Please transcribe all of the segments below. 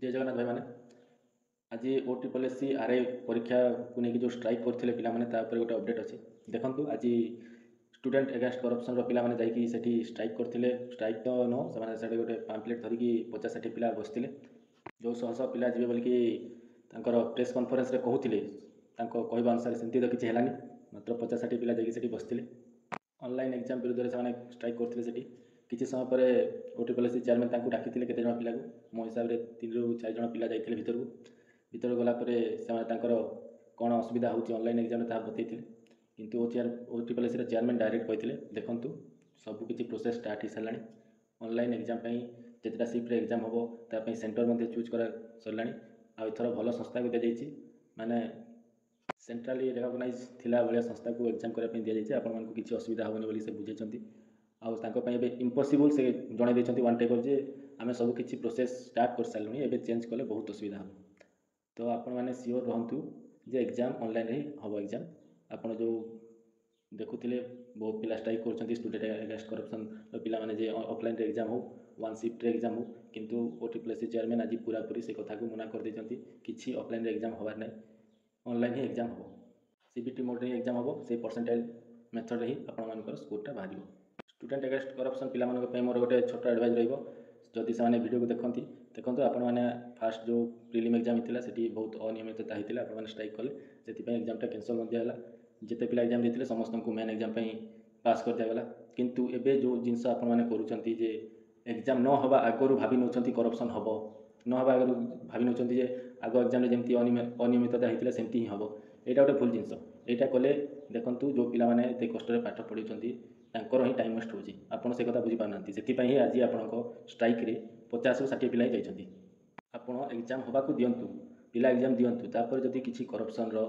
जय जगन्नाथ भाई मैंने आज OTPSC आरआई परीक्षा को लेकिन जो स्ट्राइक करते पिलाने गोटे अपडेट अच्छी देखूँ आज स्टूडेंट एगेन्स्ट करप्शन पिलाने जाकि स्ट्राइक करते स्ट्राइक तो नो से गोटे पाम्पलेट धरिकी 50-60 पिला बसते जो शह पिला जी बोलिकी प्रेस कॉन्फ्रेंस कहते कहवा अनुसार सेमती तो किसी है मात्र 50-60 पिला जाकि बसते ऑनलाइन एग्जाम विरुद्ध से स्ट्राइक करते किसी समय पर OTPSC चेयरमैन डाकी केते जन पिला मो हिसाब से 3 ରୁ 4 जन पिला जाइए भीतर गलापर से कौन असुविधा होची ऑनलाइन एग्जाम बतई किंतु OTPSC चेयरमैन डायरेक्ट कहते देखूँ सबकि प्रोसेस स्टार्ट हो सारा ऑनलाइन एग्जाम जितना शिफ्ट एग्जाम हम ताप सेंटर चूज कर सरला आर भल संस्था को दी जाइए माने सेंट्राली रिकग्नाइज थिला भाया संस्था को एग्जाम करने दी जाइए आपण मानक किसी असुविधा हेनी बोली से बुझे आगे इम्पॉसिबल से जन देती वन टाइप जे आम सब किसी प्रोसेस स्टार्ट कर सारूँ एवं चेंज कले बहुत असुविधा हम तो आपण मैंने सियोर रहतु जे एग्जाम ऑनलाइन ही हम एग्जाम आपड़ जो देखुले बहुत पिला स्ट्राइक कर स्टूडेंट एगेन्स्ट करप्शन पे ऑफलाइन एग्जाम हो वन शिफ्ट एग्जाम हो किंतु OTPSC चेयरमैन आज पूरा पूरी से कथा को मना कर देती किसी ऑफलाइन एग्जाम हबार ना ऑनलाइन ही एग्जाम हम CBT मोड ही एग्जाम हम से परसेंटाइल मेथड ही आपर स्कोरटा बाहर स्टूडेंट एगेन्स्ट करप्शन पे मोर गोटे छोट एडवाइस रही से वीडियो को देखती देखो आपण मैंने फास्ट जो प्रिलिम एग्जाम होता है बहुत अनियमितता होता है स्ट्राइक कले से एग्जामटा कैंसल है जिते पिला एग्जाम देते समस्त को मेन एग्जाम पास कर दिगला किंतु एबे जो जिनस आपने करुँचे एग्जाम न हवा आगु भावी नौ करप्शन हम न हवा आगु भावी नौ आग एग्जाम जमी अनियमितता होता सेमती ही हम यहाँ गोटे भूल जिनस यहाँ कले देखूँ जो पाने कष्ट पाठ पढ़ी तांकर ही टाइम वेस्ट होची आपन से कथा बुझी पाना से आज आपन स्ट्राइक रे 50 ରୁ 60 पिला जाइछंती आपन एग्जाम होबा को दियंतु पिला एग्जाम दियंतु तापर जदि किछि करप्शन रो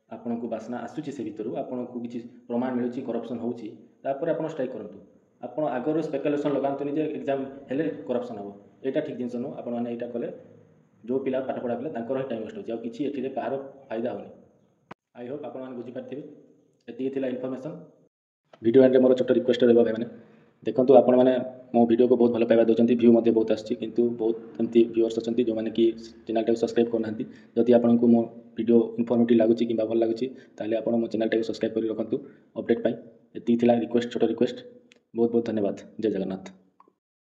आपन को बासना आसुची से भितरु आपन को किछि प्रमाण मिलुची करप्शन होउची तापर आपन स्ट्राइक करंतु आपन आगर स्पेकुलेशन लगांतुनी जे एग्जाम हेले करप्शन हो एटा ठीक जिंस नो आपन माने एटा कले जो पिला पाठ पढ़ा पिला तांकर ही टाइम वेस्ट होची आ किछि एठिरे कहारो फायदा होनी आई होप आपन माने बुझी पारथिबे एति थिला इन्फॉर्मेशन वीडियो एंड मोर छोट रिक्वेस्ट रहा भाई मैंने देखो आपण मैंने मो वीडियो को बहुत भल पाइबा दौरान व्यू बहुत आसी किंतु बहुत एमती व्यूअर्स अच्छा जो मैंने कि चैनल को सब्सक्राइब करना जदि आपन को मो वीडियो इनफॉर्मेटिव लगुच कि भल लगुच ताले आपण मो चैनल को सब्सक्राइब कर रखु अपडेट पाई एति थिला रिक्वेस्ट छोट रिक्वेस्ट बहुत बहुत धन्यवाद जय जगन्नाथ।